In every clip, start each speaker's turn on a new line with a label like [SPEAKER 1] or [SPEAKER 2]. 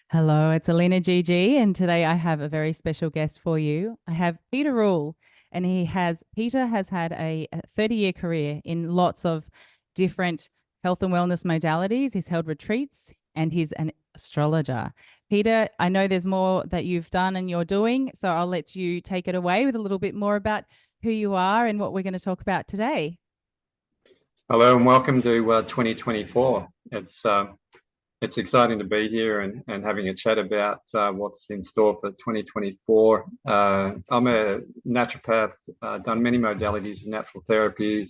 [SPEAKER 1] Hello, it's Alina GG, and today I have a very special guest for you. I have Peter Rule, and Peter has had a 30-year career in lots of different health and wellness modalities. He's held retreats and he's an astrologer. Peter, I know there's more that you've done and you're doing, so I'll let you take it away with a little bit more about who you are and what we're going to talk about today.
[SPEAKER 2] Hello and welcome to 2024. It's exciting to be here and having a chat about what's in store for 2024. I'm a naturopath, done many modalities of natural therapies,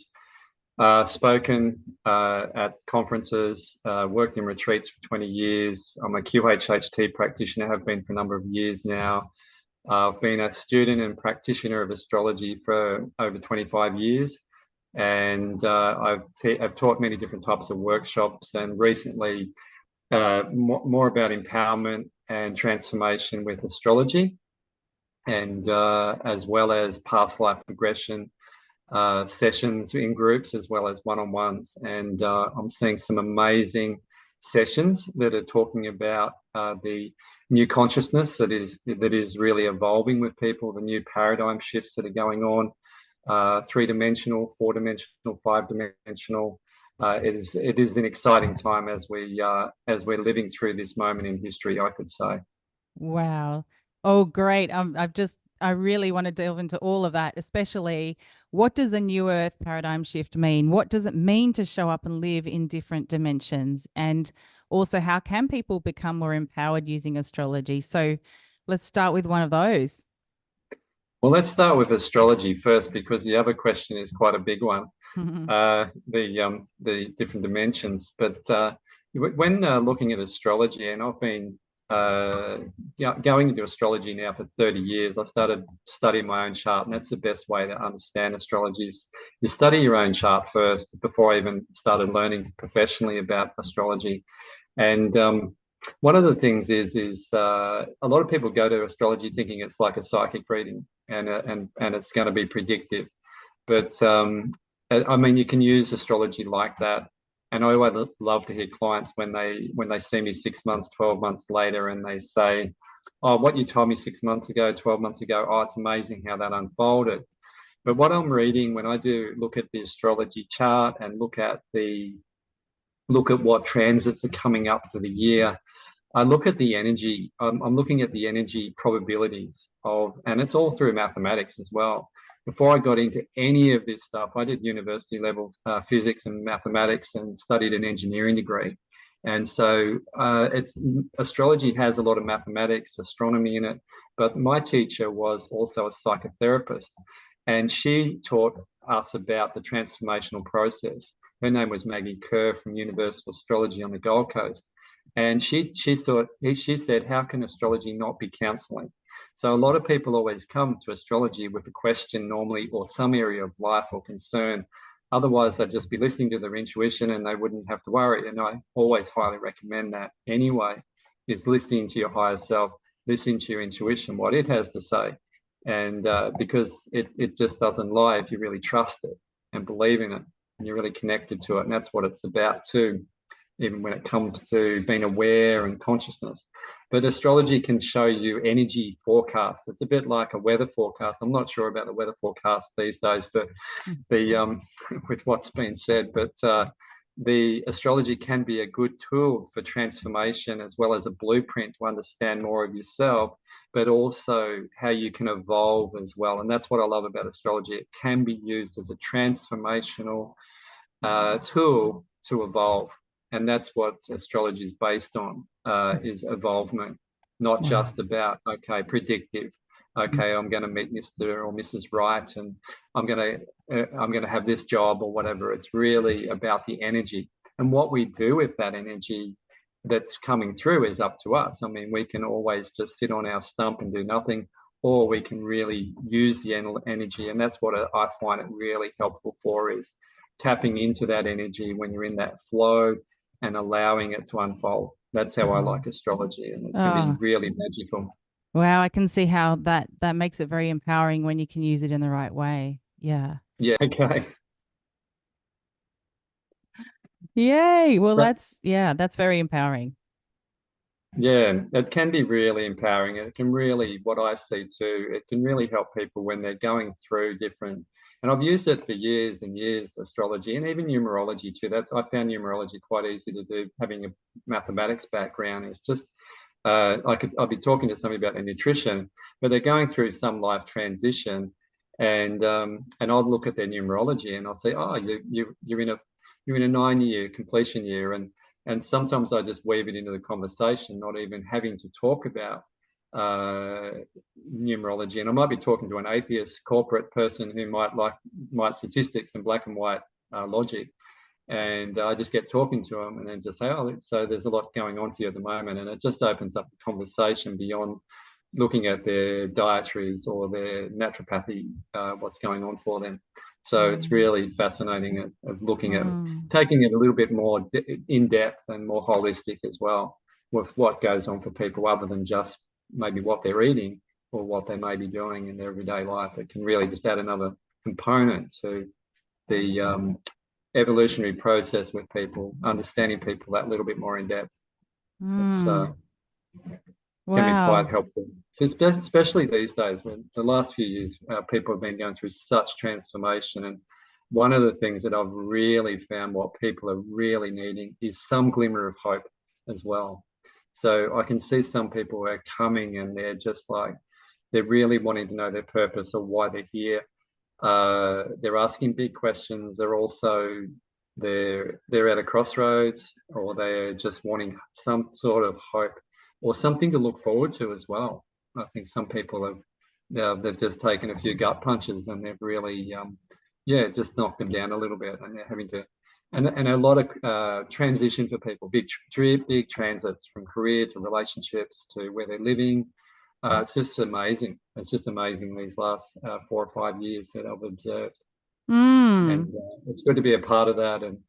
[SPEAKER 2] spoken at conferences, worked in retreats for 20 years. I'm a QHHT practitioner, have been for a number of years now. I've been a student and practitioner of astrology for over 25 years. And I've taught many different types of workshops, and recently more about empowerment and transformation with astrology, and as well as past life regression sessions in groups as well as one-on-ones. And I'm seeing some amazing sessions that are talking about the new consciousness that is really evolving with people, the new paradigm shifts that are going on. Three-dimensional, four-dimensional, five-dimensional. It is an exciting time as we're living through this moment in history, I could say.
[SPEAKER 1] Wow. Oh, great. I really want to delve into all of that, especially what does a new earth paradigm shift mean? What does it mean to show up and live in different dimensions? And also, how can people become more empowered using astrology? So let's start with one of those.
[SPEAKER 2] Well, let's start with astrology first, because the other question is quite a big one. The different dimensions. But when looking at astrology, and I've been going into astrology now for 30 years, I started studying my own chart, and that's the best way to understand astrology. Is you study your own chart first before I even started learning professionally about astrology. And one of the things is a lot of people go to astrology thinking it's like a psychic reading, and it's going to be predictive. But I mean, you can use astrology like that. And I always love to hear clients when they see me 6 months, 12 months later, and they say, "Oh, what you told me 6 months ago, 12 months ago, oh, it's amazing how that unfolded." But what I'm reading when I do look at the astrology chart and look at what transits are coming up for the year, I look at the energy. I'm looking at the energy probabilities and it's all through mathematics as well. Before I got into any of this stuff, I did university level physics and mathematics and studied an engineering degree. And so astrology has a lot of mathematics, astronomy in it. But my teacher was also a psychotherapist, and she taught us about the transformational process. Her name was Maggie Kerr from Universal Astrology on the Gold Coast. And she said, how can astrology not be counseling? So a lot of people always come to astrology with a question normally, or some area of life or concern. Otherwise, they'd just be listening to their intuition and they wouldn't have to worry. And I always highly recommend that anyway, is listening to your higher self, listening to your intuition, what it has to say. And because it just doesn't lie if you really trust it and believe in it and you're really connected to it. And that's what it's about too, even when it comes to being aware and consciousness. But astrology can show you energy forecast. It's a bit like a weather forecast. I'm not sure about the weather forecast these days, but with what's been said, but the astrology can be a good tool for transformation, as well as a blueprint to understand more of yourself, but also how you can evolve as well. And that's what I love about astrology. It can be used as a transformational tool to evolve. And that's what astrology is based on, is evolvement, not just about, okay, predictive. Okay, I'm going to meet Mr. or Mrs. Right, and I'm going to have this job or whatever. It's really about the energy, and what we do with that energy that's coming through is up to us. I mean, we can always just sit on our stump and do nothing, or we can really use the energy, and that's what I find it really helpful for, is tapping into that energy when you're in that flow and allowing it to unfold. That's how I like astrology, and it can be really magical.
[SPEAKER 1] Wow, I can see how that makes it very empowering when you can use it in the right way. Yeah.
[SPEAKER 2] Yeah, okay.
[SPEAKER 1] Yay. Well,
[SPEAKER 2] But
[SPEAKER 1] that's very empowering.
[SPEAKER 2] Yeah, it can be really empowering. It can really, what I see too, it can really help people when they're going through different, and I've used it for years and years, astrology and even numerology too. I found numerology quite easy to do, having a mathematics background. It's just, I'll be talking to somebody about their nutrition, but they're going through some life transition, and I'll look at their numerology and I'll say, oh, you're in a 9-year completion year, and sometimes I just weave it into the conversation, not even having to talk about numerology. And I might be talking to an atheist corporate person who might statistics and black and white logic. And I just get talking to them and then just say, oh, so there's a lot going on for you at the moment. And it just opens up the conversation beyond looking at their dietaries or their naturopathy, what's going on for them. So it's really fascinating of looking at taking it a little bit more in depth and more holistic as well, with what goes on for people other than just maybe what they're eating or what they may be doing in their everyday life. It can really just add another component to the evolutionary process with people, understanding people that little bit more in depth. It's can be quite
[SPEAKER 1] Wow.
[SPEAKER 2] helpful, especially these days. When the last few years, people have been going through such transformation, and one of the things that I've really found what people are really needing is some glimmer of hope as well. So I can see some people who are coming and they're just like, they're really wanting to know their purpose or why they're here. They're asking big questions. They're at a crossroads, or they're just wanting some sort of hope or something to look forward to as well. I think some people they've just taken a few gut punches and they've really just knocked them down a little bit, and they're having to and a lot of transition for people, big transits from career to relationships to where they're living. It's just amazing. It's just amazing these last 4 or 5 years that I've observed,
[SPEAKER 1] Mm.
[SPEAKER 2] and it's good to be a part of that. And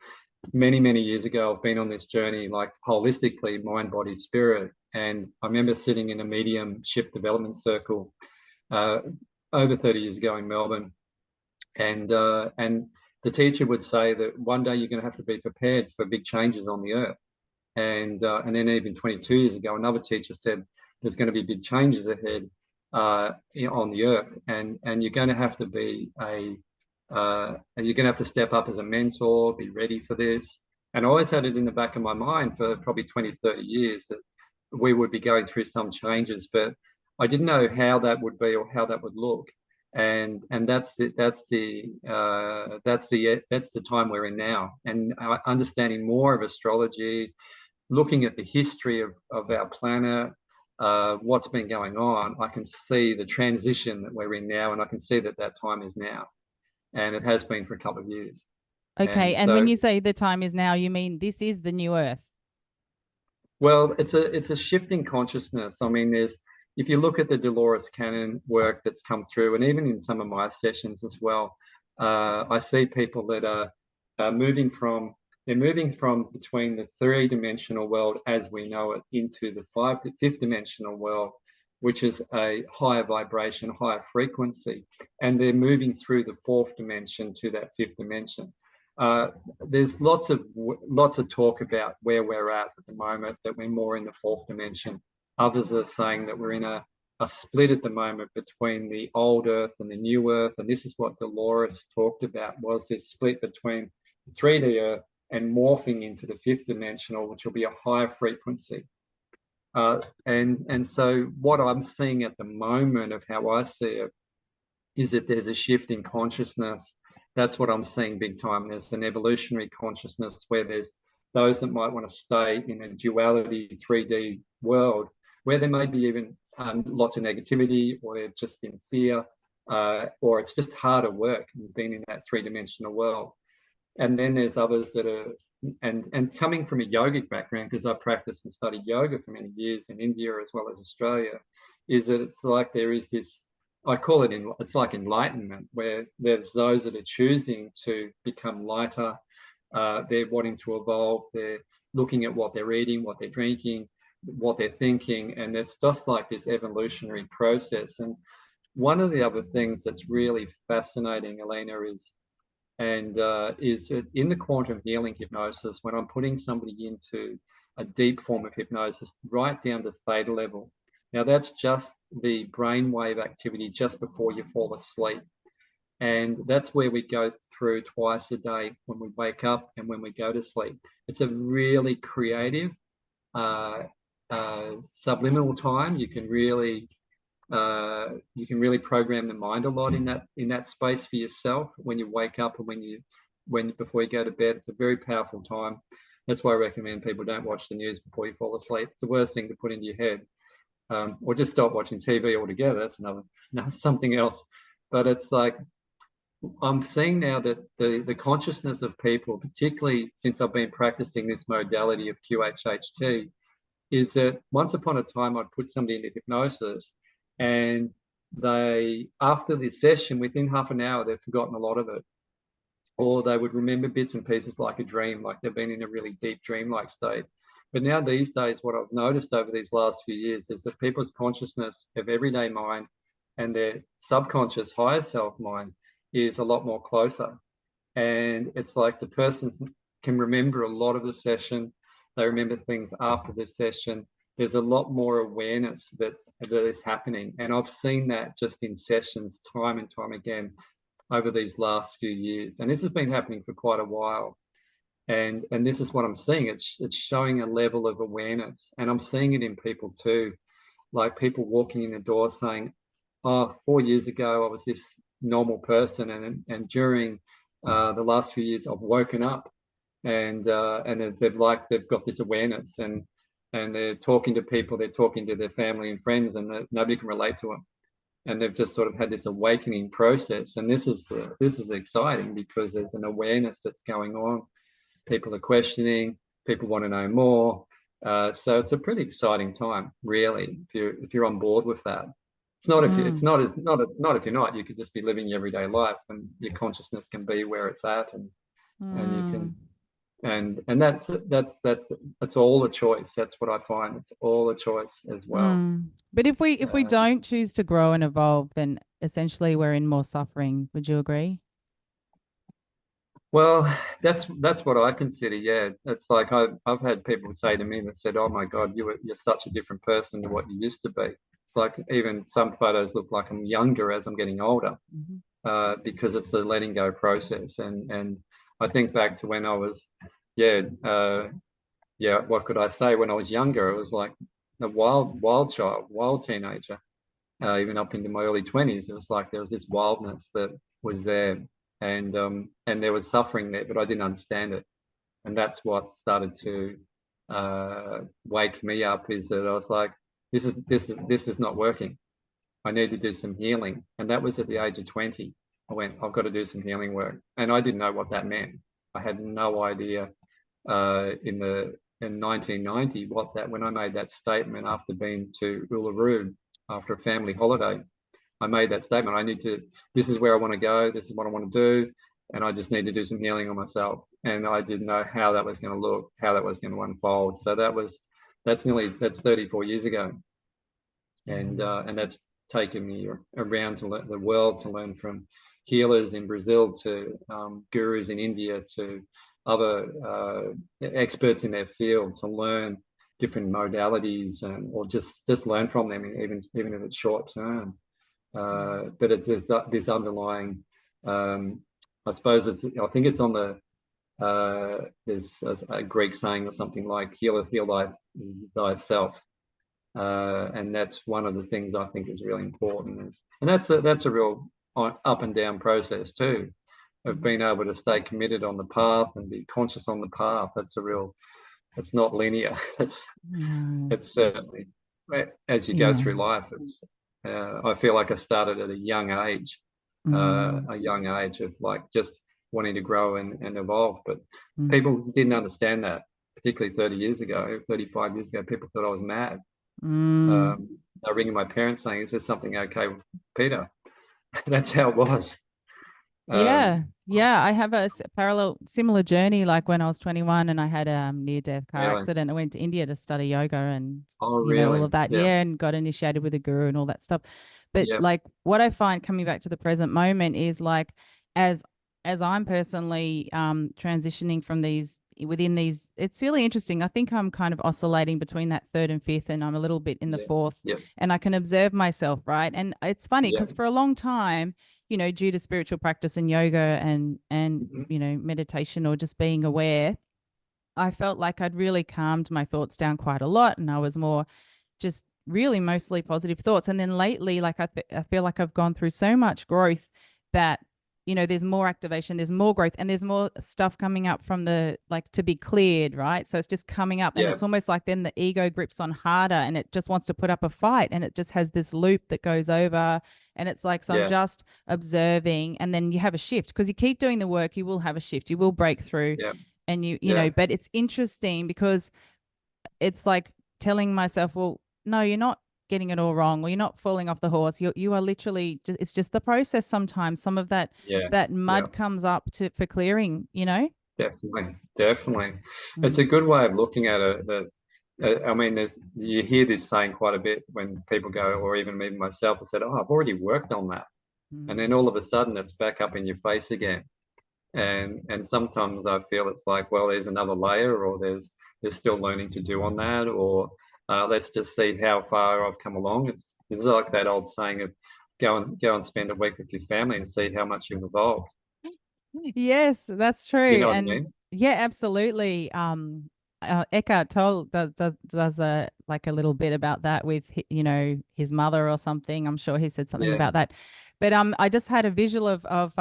[SPEAKER 2] many years ago, I've been on this journey, like holistically, mind, body, spirit. And I remember sitting in a mediumship development circle uh, over 30 years ago in Melbourne, and the teacher would say that one day you're going to have to be prepared for big changes on the earth. And then even 22 years ago, another teacher said there's going to be big changes ahead on the earth, and you're going to have to be you're going to have to step up as a mentor, be ready for this. And I always had it in the back of my mind for probably 20, 30 years that we would be going through some changes, but I didn't know how that would be or how that would look. And that's the time we're in now. And understanding more of astrology, looking at the history of our planet, what's been going on, I can see the transition that we're in now, and I can see that that time is now, and it has been for a couple of years.
[SPEAKER 1] Okay.
[SPEAKER 2] And
[SPEAKER 1] And when
[SPEAKER 2] so,
[SPEAKER 1] you say the time is now, you mean this is the new earth?
[SPEAKER 2] well, it's a shifting consciousness. I mean, if you look at the Dolores Cannon work that's come through, and even in some of my sessions as well, I see people that are moving from between the three-dimensional world as we know it into the fifth dimensional world, which is a higher vibration, higher frequency, and they're moving through the fourth dimension to that fifth dimension. There's lots of talk about where we're at the moment, that we're more in the fourth dimension. Others are saying that we're in a split at the moment between the old earth and the new earth, and this is what Dolores talked about, was this split between the 3D earth and morphing into the fifth dimensional, which will be a higher frequency. And so what I'm seeing at the moment of how I see it is that there's a shift in consciousness. That's what I'm seeing big time. There's an evolutionary consciousness where there's those that might want to stay in a duality 3D world, where there may be even lots of negativity, or they're just in fear, or it's just harder work being in that three-dimensional world. And then there's others that are, and coming from a yogic background, because I practiced and studied yoga for many years in India as well as Australia, is that it's like there is this, I call it, it's like enlightenment, where there's those that are choosing to become lighter, they're wanting to evolve, they're looking at what they're eating, what they're drinking, what they're thinking, and it's just like this evolutionary process. And one of the other things that's really fascinating, Elena, is that in the quantum healing hypnosis, when I'm putting somebody into a deep form of hypnosis, right down to theta level. Now, that's just the brainwave activity just before you fall asleep. And that's where we go through twice a day, when we wake up and when we go to sleep. It's a really creative, subliminal time. You can really program the mind a lot in that space for yourself when you wake up and before you go to bed. It's a very powerful time. That's why I recommend people don't watch the news before you fall asleep. It's the worst thing to put into your head. Or just stop watching TV altogether. That's another something else. But it's like, I'm seeing now that the consciousness of people, particularly since I've been practicing this modality of QHHT, is that once upon a time I'd put somebody into hypnosis, and they, after this session, within half an hour, they've forgotten a lot of it. Or they would remember bits and pieces like a dream, like they've been in a really deep dreamlike state. But now these days, what I've noticed over these last few years is that people's consciousness of everyday mind and their subconscious higher self mind is a lot more closer. And it's like the person can remember a lot of the session. They remember things after the session. There's a lot more awareness that is happening. And I've seen that just in sessions time and time again over these last few years. And this has been happening for quite a while. And this is what I'm seeing. It's showing a level of awareness. And I'm seeing it in people too, like people walking in the door saying, oh, 4 years ago, I was this normal person. And during the last few years, I've woken up, and they've got this awareness, and they're talking to people, they're talking to their family and friends, and nobody can relate to them. And they've just sort of had this awakening process. And this is exciting because there's an awareness that's going on. People are questioning, people want to know more. So it's a pretty exciting time, really, if you're on board with that. It's not if you're not. You could just be living your everyday life, and your consciousness can be where it's at, and you can, and that's all a choice. That's what I find. It's all a choice as well.
[SPEAKER 1] But if we don't choose to grow and evolve, then essentially we're in more suffering. Would you agree?
[SPEAKER 2] Well, that's what I consider. Yeah, it's like I've had people say to me that said, "Oh my God, you're such a different person to what you used to be." It's like even some photos look like I'm younger as I'm getting older, because it's the letting go process. And I think back to when I was, what could I say? When I was younger, it was like a wild child, wild teenager, even up into my early 20s. It was like there was this wildness that was there. And there was suffering there, but I didn't understand it. And that's what started to wake me up, is that I was like, this is not working. I need to do some healing. And that was at the age of 20. I went, I've got to do some healing work. And I didn't know what that meant. I had no idea in 1990 when I made that statement after being to Uluru after a family holiday. I made that statement. This is where I want to go. This is what I want to do. And I just need to do some healing on myself. And I didn't know how that was going to look, how that was going to unfold. So that's 34 years ago. And that's taken me around to the world to learn from healers in Brazil to gurus in India to other experts in their field, to learn different modalities, or just learn from them, even if it's short term. But it's this underlying, I suppose I think it's on there's a Greek saying or something like heal thyself. And that's one of the things I think is really important. And that's a real up and down process too, of being able to stay committed on the path and be conscious on the path. It's not linear. It's certainly, as you go through life, I feel like I started at a young age of like just wanting to grow and evolve. But people didn't understand that, particularly 30 years ago, 35 years ago. People thought I was mad. They were ringing my parents saying, is there something okay with Peter? That's how it was.
[SPEAKER 1] Yeah. I have a similar journey. Like when I was 21 and I had a near-death car accident, I went to India to study yoga and all of that. Yeah, and got initiated with a guru and all that stuff. But like what I find coming back to the present moment is like, as as I'm personally transitioning from these within these, it's really interesting. I think I'm kind of oscillating between that third and fifth, and I'm a little bit in the
[SPEAKER 2] Yeah,
[SPEAKER 1] fourth,
[SPEAKER 2] yeah,
[SPEAKER 1] and I can observe myself, right? And it's funny
[SPEAKER 2] yeah.
[SPEAKER 1] because for a long time, due to spiritual practice and yoga and
[SPEAKER 2] Mhm.
[SPEAKER 1] meditation or just being aware, I felt like I'd really calmed my thoughts down quite a lot, and I was more just really mostly positive thoughts. And then lately, like I feel like I've gone through so much growth that there's more activation, there's more growth, and there's more stuff coming up from the like to be cleared, right? So it's just coming up, and
[SPEAKER 2] Yeah,
[SPEAKER 1] it's almost like then the ego grips on harder, and it just wants to put up a fight, and it just has this loop that goes over. And it's like, so I'm
[SPEAKER 2] yeah,
[SPEAKER 1] just observing, and then you have a shift because you keep doing the work, you will have a shift, you will break through,
[SPEAKER 2] yeah,
[SPEAKER 1] and
[SPEAKER 2] yeah,
[SPEAKER 1] but it's interesting because it's like telling myself, well, no, you're not getting it all wrong, or you're not falling off the horse. You are literally just, it's just the process. Sometimes some of
[SPEAKER 2] yeah,
[SPEAKER 1] that
[SPEAKER 2] yeah.
[SPEAKER 1] mud comes up to for clearing.
[SPEAKER 2] Definitely, definitely. It's
[SPEAKER 1] Mm.
[SPEAKER 2] a good way of looking at it. That I mean, you hear this saying quite a bit when people go, or even myself, I said, "Oh, I've already worked on that," and
[SPEAKER 1] Mm.
[SPEAKER 2] then all of a sudden it's back up in your face again. And sometimes I feel it's like, well, there's another layer, or there's still learning to do on that, or let's just see how far I've come along. It's like that old saying of go and spend a week with your family and see how much you've evolved.
[SPEAKER 1] Yes, that's
[SPEAKER 2] You
[SPEAKER 1] true.
[SPEAKER 2] know what I
[SPEAKER 1] And
[SPEAKER 2] mean?
[SPEAKER 1] yeah, absolutely. Eckhart Tolle does a like a little bit about that with his mother or something. I'm sure he said something
[SPEAKER 2] Yeah.
[SPEAKER 1] about that. But I just had a visual of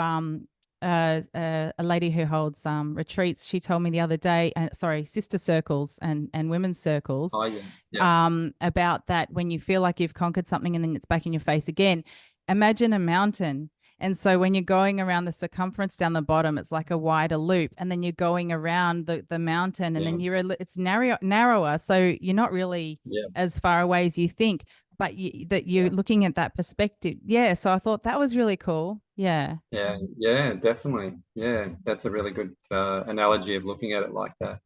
[SPEAKER 1] a lady who holds retreats. She told me the other day, sorry, sister circles and women's circles,
[SPEAKER 2] Oh, yeah. Yeah.
[SPEAKER 1] about that when you feel like you've conquered something and then it's back in your face again. Imagine a mountain. And so when you're going around the circumference down the bottom, it's like a wider loop, and then you're going around the mountain, and
[SPEAKER 2] Yeah.
[SPEAKER 1] then it's narrower, so you're not really
[SPEAKER 2] Yeah.
[SPEAKER 1] as far away as you think, but you're
[SPEAKER 2] Yeah.
[SPEAKER 1] looking at that perspective. Yeah, so I thought that was really cool. Yeah.
[SPEAKER 2] Yeah. Yeah. Definitely. Yeah. That's a really good analogy of looking at it like that.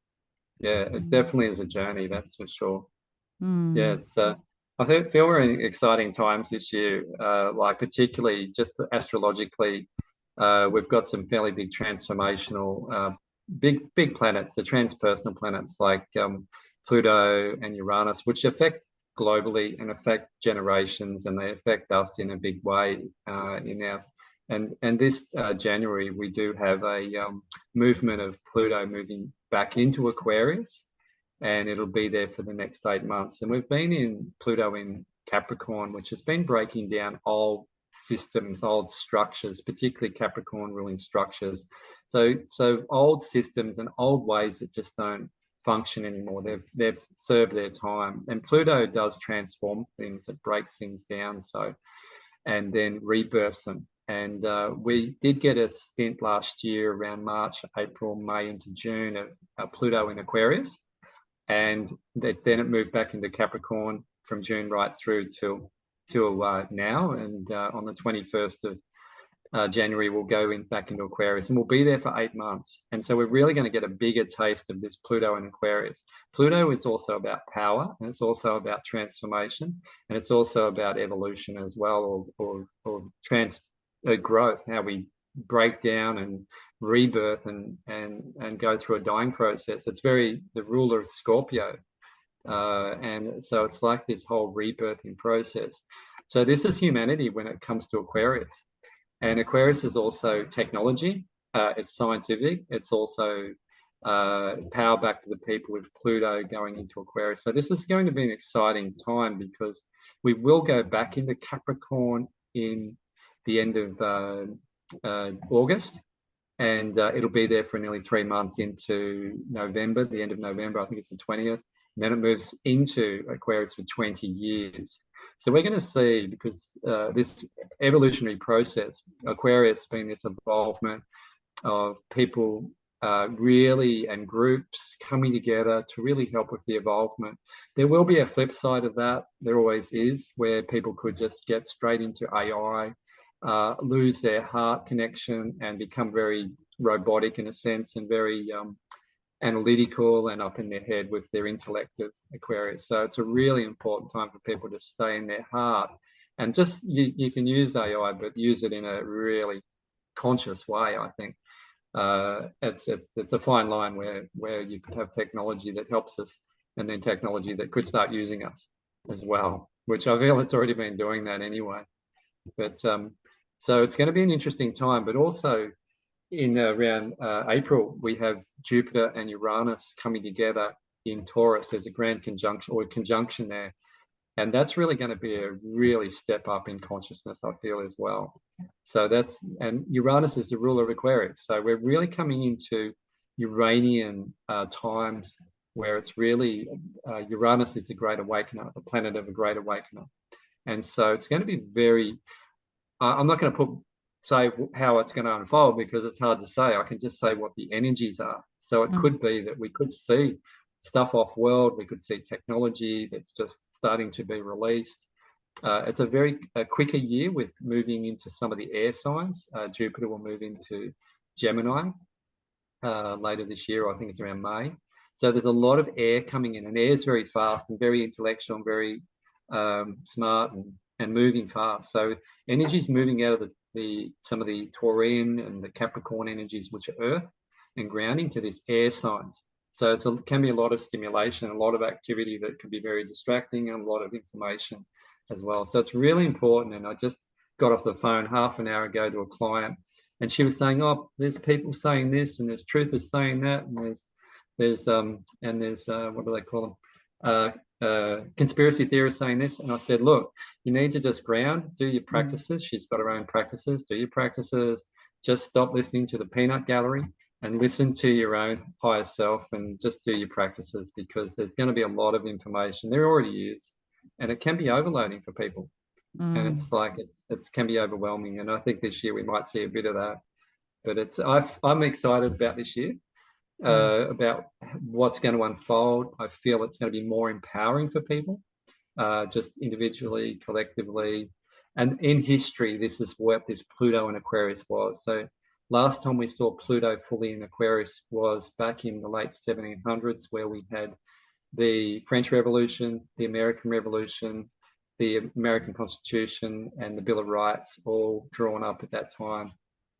[SPEAKER 2] Yeah. It
[SPEAKER 1] Mm.
[SPEAKER 2] definitely is a journey, that's for sure. Yeah.
[SPEAKER 1] Mm.
[SPEAKER 2] It's feel we're in exciting times this year. Like particularly just astrologically, we've got some fairly big transformational, big planets, the transpersonal planets like Pluto and Uranus, which affect globally and affect generations, and they affect us in a big way in our. And this January, we do have a movement of Pluto moving back into Aquarius, and it'll be there for the next 8 months. And we've been in Pluto in Capricorn, which has been breaking down old systems, old structures, particularly Capricorn ruling structures. So old systems and old ways that just don't function anymore. They've served their time. And Pluto does transform things, it breaks things down, so and then rebirths them. And we did get a stint last year around March, April, May into June of Pluto in Aquarius, and then it moved back into Capricorn from June right through till now. And on the 21st of January, we'll go back into Aquarius, and we'll be there for 8 months. And so we're really going to get a bigger taste of this Pluto in Aquarius. Pluto is also about power, and it's also about transformation, and it's also about evolution as well, or growth, how we break down and rebirth and go through a dying process. It's very the ruler of Scorpio, and so it's like this whole rebirthing process. So this is humanity when it comes to Aquarius. And Aquarius is also technology, it's scientific, it's also power back to the people with Pluto going into Aquarius. So this is going to be an exciting time because we will go back into Capricorn in the end of August, and it'll be there for nearly 3 months into November, the end of November. I think it's the 20th. And then it moves into Aquarius for 20 years. So we're going to see, because this evolutionary process, Aquarius being this evolvement of people really and groups coming together to really help with the evolvement. There will be a flip side of that. There always is, where people could just get straight into AI, lose their heart connection, and become very robotic in a sense, and very analytical and up in their head with their intellect of Aquarius. So it's a really important time for people to stay in their heart, and just you can use AI, but use it in a really conscious way. I think it's a fine line where you could have technology that helps us, and then technology that could start using us as well, which I feel it's already been doing that anyway. But so it's going to be an interesting time. But also in around April, we have Jupiter and Uranus coming together in Taurus. There's a grand conjunction there. And that's really going to be a really step up in consciousness, I feel, as well. So and Uranus is the ruler of Aquarius. So we're really coming into Uranian times where it's really, Uranus is the great awakener, the planet of a great awakener. And so it's going to be very, I'm not going to say how it's going to unfold because it's hard to say. I can just say what the energies are. So it could be that we could see stuff off world. We could see technology that's just starting to be released. It's a very quicker year with moving into some of the air signs. Jupiter will move into Gemini later this year. I think it's around May. So there's a lot of air coming in, and air is very fast and very intellectual and very smart and moving fast. So energy is moving out of some of the Taurian and the Capricorn energies, which are earth and grounding, to this air signs. So it can be a lot of stimulation, a lot of activity that can be very distracting, and a lot of information as well. So it's really important. And I just got off the phone half an hour ago to a client, and she was saying, "Oh, there's people saying this, and there's truthers saying that, and there's what do they call them? Conspiracy theorists saying this." And I said, "Look, you need to just ground, do your practices." She's got her own practices. Do your practices. Just stop listening to the peanut gallery and listen to your own higher self, and just do your practices, because there's going to be a lot of information. There already is, and it can be overloading for people. And it's like it can be overwhelming. And I think this year we might see a bit of that. But I'm excited about this year, about what's going to unfold. I feel it's going to be more empowering for people, just individually, collectively. And in history, this is what this Pluto in Aquarius was. So last time we saw Pluto fully in Aquarius was back in the late 1700s, where we had the French Revolution, the American Revolution, the American Constitution, and the Bill of Rights all drawn up at that time.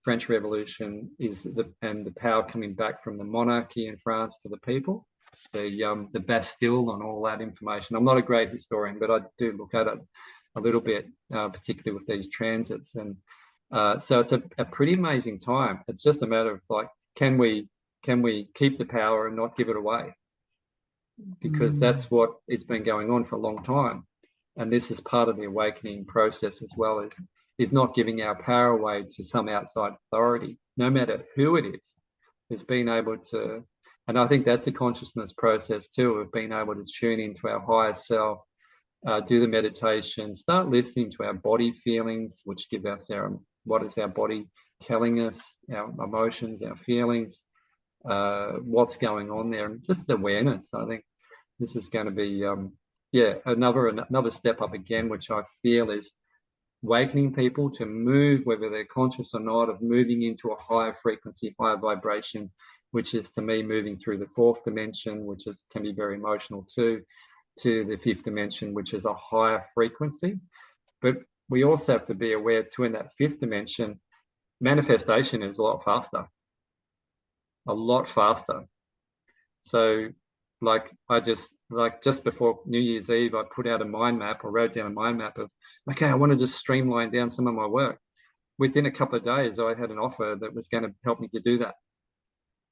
[SPEAKER 2] French Revolution is the power coming back from the monarchy in France to the people, the Bastille and all that information. I'm not a great historian, but I do look at it a little bit, particularly with these transits. And so it's a pretty amazing time. It's just a matter of like, can we keep the power and not give it away? Because that's what it's been going on for a long time. And this is part of the awakening process as well, is not giving our power away to some outside authority, no matter who it is being able to, and I think that's a consciousness process too, of being able to tune into our higher self, do the meditation, start listening to our body feelings, which give us what is our body telling us, our emotions, our feelings, what's going on there, and just awareness. I think this is going to be, another step up again, which I feel is awakening people to move, whether they're conscious or not, of moving into a higher frequency, higher vibration, which is to me moving through the fourth dimension, which can be very emotional too, to the fifth dimension, which is a higher frequency. But we also have to be aware too, in that fifth dimension, manifestation is a lot faster. So just before New Year's Eve, I put out a mind map, or wrote down a mind map of, okay, I want to just streamline down some of my work. Within a couple of days, I had an offer that was going to help me to do that.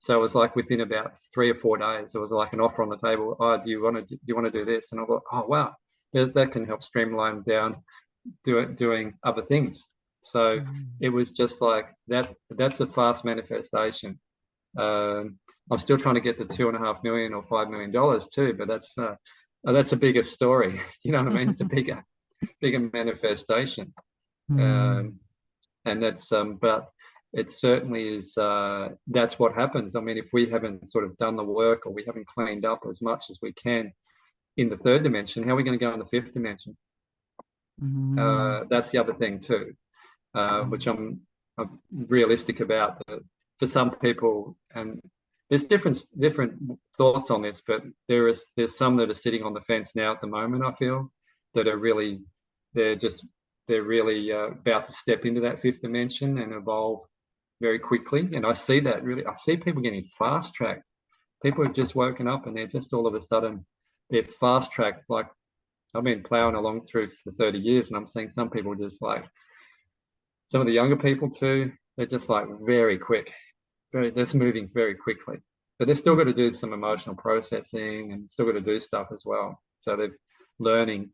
[SPEAKER 2] So it was like within about 3 or 4 days, there was like an offer on the table. Oh, do you want to do this? And I thought, oh wow, that can help streamline down doing other things. So it was just like that. That's a fast manifestation. I'm still trying to get the $2.5 million or $5 million too, but that's a bigger story. You know what I mean? It's a bigger manifestation, and that's but it certainly is. That's what happens. I mean, if we haven't sort of done the work, or we haven't cleaned up as much as we can in the third dimension, how are we going to go in the fifth dimension? That's the other thing too, which I'm realistic about. For some people, and there's different thoughts on this, but there's some that are sitting on the fence now at the moment, I feel, that are really, they're really about to step into that fifth dimension and evolve very quickly. And I see that really, I see people getting fast tracked. People have just woken up and they're just all of a sudden, they're fast tracked. Like I've been plowing along through for 30 years and I'm seeing some people just like, some of the younger people too, they're just like very quick, they're just moving very quickly. But they've still got to do some emotional processing and still got to do stuff as well. So they're learning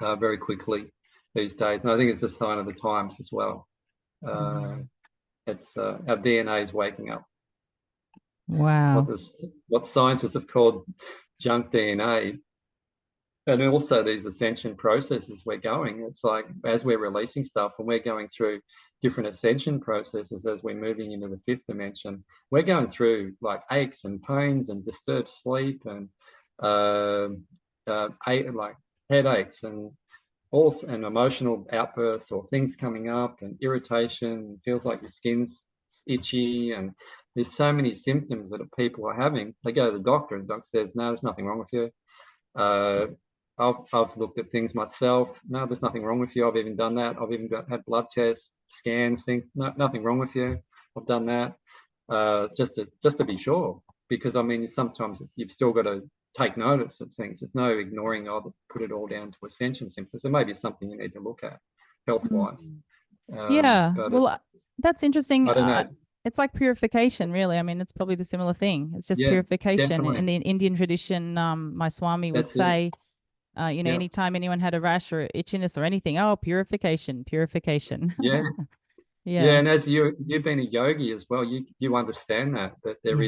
[SPEAKER 2] very quickly these days. And I think it's a sign of the times as well. It's our DNA is waking up.
[SPEAKER 1] Wow.
[SPEAKER 2] What scientists have called junk DNA, and also these ascension processes we're going. It's like as we're releasing stuff and we're going through different ascension processes as we're moving into the fifth dimension, we're going through like aches and pains and disturbed sleep and like headaches and also and emotional outbursts or things coming up and irritation. Feels like your skin's itchy and there's so many symptoms that people are having. They go to the doctor and the doctor says, no, there's nothing wrong with you. I've looked at things myself. No, there's nothing wrong with you. I've even done that. I've even had blood tests, scans, things. No, nothing wrong with you. I've done that just to be sure. Because I mean, sometimes you've still got to take notice of things. There's no ignoring. I'll put it all down to ascension symptoms. There may be something you need to look at health-wise.
[SPEAKER 1] Yeah.
[SPEAKER 2] But
[SPEAKER 1] Well, that's interesting.
[SPEAKER 2] I don't know.
[SPEAKER 1] It's like purification, really. I mean, it's probably the similar thing. It's just
[SPEAKER 2] Yeah,
[SPEAKER 1] purification. In
[SPEAKER 2] definitely.
[SPEAKER 1] the Indian tradition, my Swami would
[SPEAKER 2] That's it.
[SPEAKER 1] say,
[SPEAKER 2] Yeah,
[SPEAKER 1] anytime anyone had a rash or itchiness or anything, oh, purification, purification.
[SPEAKER 2] yeah. Yeah,
[SPEAKER 1] Yeah.
[SPEAKER 2] and as you've been a yogi as well, you understand that
[SPEAKER 1] Yeah.
[SPEAKER 2] there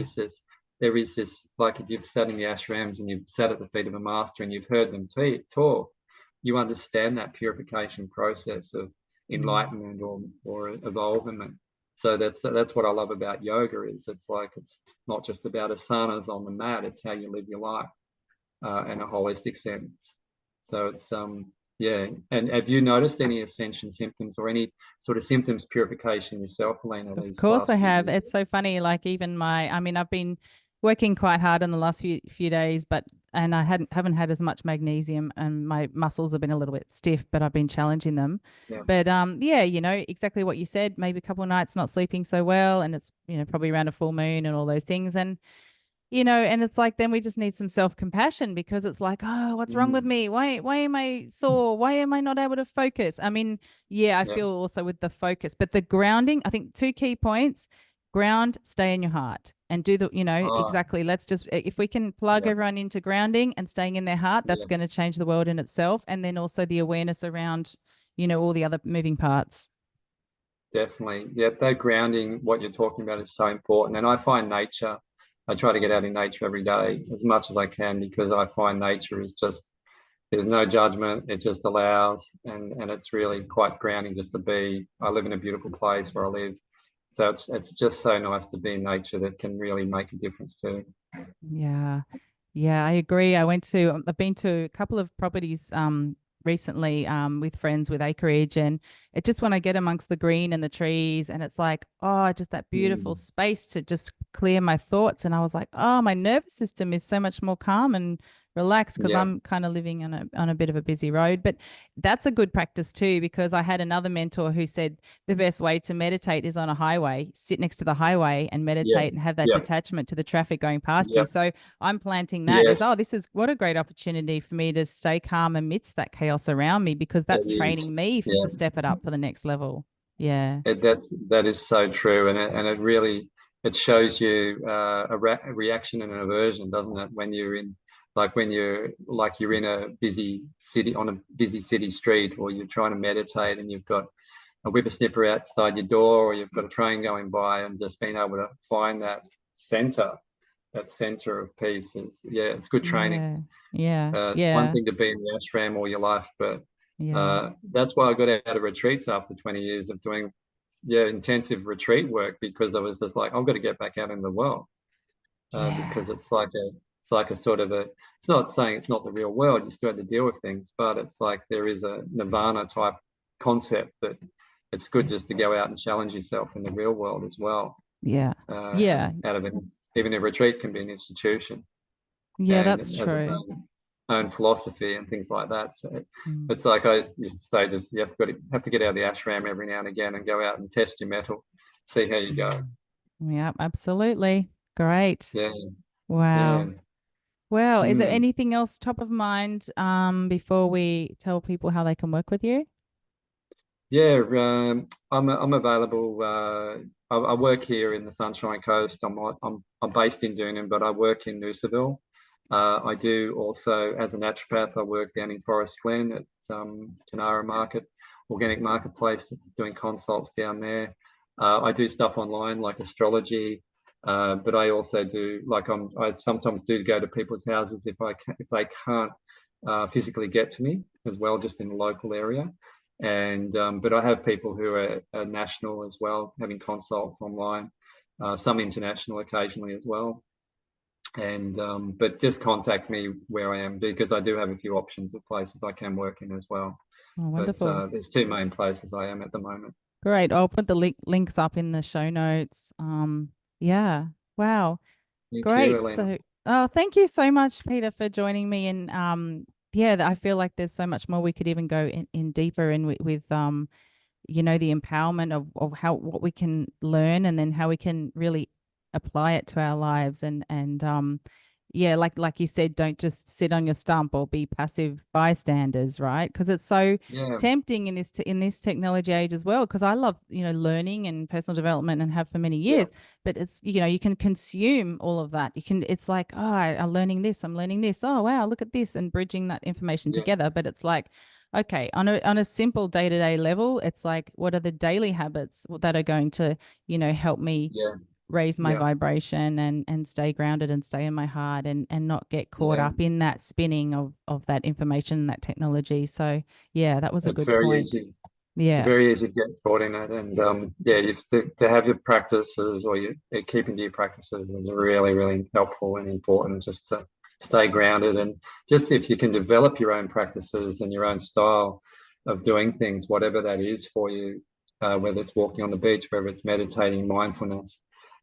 [SPEAKER 2] is this like if you've sat in the ashrams and you've sat at the feet of a master and you've heard them talk, you understand that purification process of
[SPEAKER 1] Mm.
[SPEAKER 2] enlightenment or evolvement. So that's what I love about yoga is it's like it's not just about asanas on the mat, it's how you live your life in a holistic sense. So it's yeah. And have you noticed any ascension symptoms or any sort of symptoms purification yourself, Helena,
[SPEAKER 1] Of
[SPEAKER 2] these
[SPEAKER 1] course I
[SPEAKER 2] last few
[SPEAKER 1] have.
[SPEAKER 2] years?
[SPEAKER 1] It's so funny. Like even I mean, I've been working quite hard in the last few days, but and I haven't had as much magnesium and my muscles have been a little bit stiff, but I've been challenging them.
[SPEAKER 2] Yeah,
[SPEAKER 1] But yeah, exactly what you said, maybe a couple of nights not sleeping so well, and it's, probably around a full moon and all those things. And and it's like then we just need some self-compassion because it's like, oh, what's wrong with
[SPEAKER 2] mm,
[SPEAKER 1] me? Why am I sore? Why am I not able to focus? I mean, yeah, I
[SPEAKER 2] yeah.
[SPEAKER 1] feel also with the focus, but the grounding, I think two key points: ground, stay in your heart, and do the,
[SPEAKER 2] Oh,
[SPEAKER 1] exactly. Let's just if we can plug
[SPEAKER 2] yeah,
[SPEAKER 1] everyone into grounding and staying in their heart, that's going
[SPEAKER 2] yes,
[SPEAKER 1] to change the world in itself. And then also the awareness around, all the other moving parts.
[SPEAKER 2] definitely. Yeah, that grounding, what you're talking about is so important. And I find nature, I try to get out in nature every day as much as I can because I find nature is just there's no judgment. It just allows, and it's really quite grounding just to be. I live in a beautiful place where I live, so it's just so nice to be in nature that can really make a difference too.
[SPEAKER 1] Yeah. Yeah, I agree. I've been to a couple of properties recently with friends with acreage, and it just when I get amongst the green and the trees and it's like, oh, just that beautiful
[SPEAKER 2] Mm,
[SPEAKER 1] space to just clear my thoughts. And I was like, oh, my nervous system is so much more calm and relaxed because
[SPEAKER 2] yeah,
[SPEAKER 1] I'm kind of living on a bit of a busy road. But that's a good practice too, because I had another mentor who said the best way to meditate is on a highway, sit next to the highway and
[SPEAKER 2] yeah,
[SPEAKER 1] meditate and have that
[SPEAKER 2] yeah,
[SPEAKER 1] detachment to the traffic going past you.
[SPEAKER 2] yeah.
[SPEAKER 1] So I'm planting that as,
[SPEAKER 2] Yes,
[SPEAKER 1] oh, this is what a great opportunity for me to stay calm amidst that chaos around me because
[SPEAKER 2] it
[SPEAKER 1] that's
[SPEAKER 2] is.
[SPEAKER 1] training me to
[SPEAKER 2] Yeah,
[SPEAKER 1] step it up for the next level. Yeah.
[SPEAKER 2] that is so true, and it really it shows you a reaction and an aversion, doesn't it? When you're in like you're in a busy city on a busy city street, or you're trying to meditate and you've got a whippersnipper outside your door, or you've got a train going by, and just being able to find center, that center of peace is, yeah, it's good training.
[SPEAKER 1] Yeah. Yeah.
[SPEAKER 2] It's one
[SPEAKER 1] Yeah.
[SPEAKER 2] thing to be in the ashram all your life, but
[SPEAKER 1] Yeah.
[SPEAKER 2] that's why I got out of retreats after 20 years of doing, yeah, intensive retreat work because I was just like, I've got to get back out in the world
[SPEAKER 1] Yeah.
[SPEAKER 2] because it's like a sort of a, it's not saying it's not the real world, you still have to deal with things, but it's like there is a nirvana type concept that it's good
[SPEAKER 1] Yeah.
[SPEAKER 2] just to go out and challenge yourself in the real world as well.
[SPEAKER 1] Yeah. Yeah.
[SPEAKER 2] Out of it, even a retreat can be an institution
[SPEAKER 1] Yeah,
[SPEAKER 2] and
[SPEAKER 1] that's
[SPEAKER 2] it has its
[SPEAKER 1] true.
[SPEAKER 2] own philosophy and things like that. So
[SPEAKER 1] Mm.
[SPEAKER 2] it's like I used to say, just you have to get out of the ashram every now and again and go out and test your metal, see how you go.
[SPEAKER 1] Yeah, absolutely. Great.
[SPEAKER 2] Yeah, yeah.
[SPEAKER 1] Wow. Well, is there
[SPEAKER 2] Mm.
[SPEAKER 1] anything else top of mind before we tell people how they can work with you?
[SPEAKER 2] Yeah, I'm available. I work here in the Sunshine Coast. I'm based in Doonan, but I work in Noosaville. I do also, as a naturopath, I work down in Forest Glen at Canara Market, Organic Marketplace, doing consults down there. I do stuff online like astrology, but I also do I sometimes do go to people's houses if they can't physically get to me as well, just in the local area. And but I have people who are national as well, having consults online, some international occasionally as well. And but just contact me where I am, because I do have a few options of places I can work in as well.
[SPEAKER 1] Oh,
[SPEAKER 2] But
[SPEAKER 1] wonderful.
[SPEAKER 2] there's two main places I am at the moment.
[SPEAKER 1] Great. I'll put the links up in the show notes. Yeah. Wow.
[SPEAKER 2] Thank you,
[SPEAKER 1] Great.
[SPEAKER 2] Elena.
[SPEAKER 1] So, oh, thank you so much, Peter, for joining me. And yeah, I feel like there's so much more we could even go in deeper in with the empowerment of how what we can learn and then how we can really apply it to our lives and yeah, like you said, don't just sit on your stump or be passive bystanders, right? Because it's so
[SPEAKER 2] Yeah,
[SPEAKER 1] tempting in this technology age as well, because I love learning and personal development and have for many
[SPEAKER 2] yeah,
[SPEAKER 1] years, but it's you can consume all of that. It's like, oh, I'm learning this, I'm learning this, oh wow, look at this, and bridging that information
[SPEAKER 2] yeah,
[SPEAKER 1] together. But it's like, okay, on a simple day-to-day level, it's like, what are the daily habits that are going to, help me
[SPEAKER 2] yeah,
[SPEAKER 1] raise my
[SPEAKER 2] yeah,
[SPEAKER 1] vibration and stay grounded and stay in my heart and not get caught
[SPEAKER 2] yeah.
[SPEAKER 1] up in that spinning of that information and that technology. So yeah, that was a
[SPEAKER 2] It's
[SPEAKER 1] good
[SPEAKER 2] very
[SPEAKER 1] point.
[SPEAKER 2] easy. It's
[SPEAKER 1] Yeah.
[SPEAKER 2] very easy to get caught in it, and yeah, to have your practices or you keeping to your practices is really, really helpful and important, just to stay grounded. And just if you can develop your own practices and your own style of doing things, whatever that is for you, whether it's walking on the beach, whether it's meditating, mindfulness,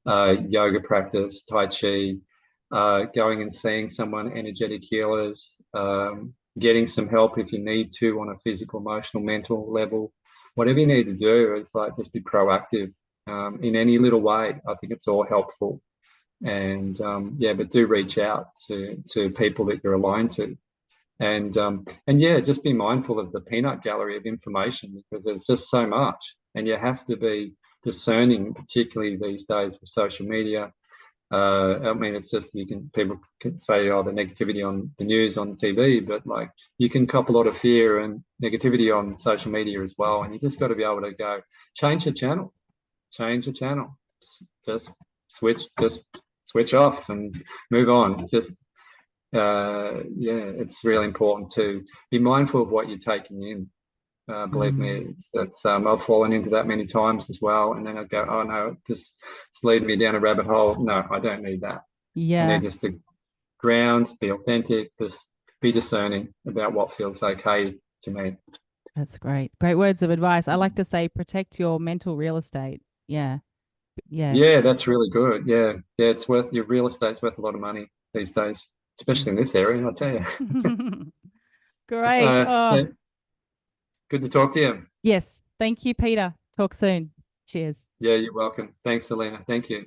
[SPEAKER 2] yoga practice, tai chi, going and seeing someone, energetic healers, getting some help if you need to on a physical, emotional, mental level. Whatever you need to do, it's like just be proactive in any little way. I think it's all helpful. And yeah, but do reach out to people that you're aligned to. And yeah, just be mindful of the peanut gallery of information, because there's just so much. And you have to be discerning, particularly these days with social media. I mean, it's just people can say, oh, the negativity on the news on TV, but like you can cop a lot of fear and negativity on social media as well. And you just got to be able to go change the channel, change the channel, just just switch off and move on. Just yeah, it's really important to be mindful of what you're taking in. Believe
[SPEAKER 1] Mm,
[SPEAKER 2] me, it's I've fallen into that many times as well. And then I go, oh no, it's leading me down a rabbit hole. No, I don't need that. I
[SPEAKER 1] yeah,
[SPEAKER 2] need just to ground, be authentic, just be discerning about what feels okay to me.
[SPEAKER 1] that's great. Great words of advice. I like to say protect your mental real estate. Yeah. Yeah.
[SPEAKER 2] Yeah, that's really good. Yeah, yeah, it's worth your real estate's worth a lot of money these days, especially in this area. I'll tell you.
[SPEAKER 1] Great. Oh,
[SPEAKER 2] So good to talk to you.
[SPEAKER 1] yes. Thank you, Peter. Talk soon. Cheers.
[SPEAKER 2] Yeah, you're welcome. Thanks, Selena. Thank you.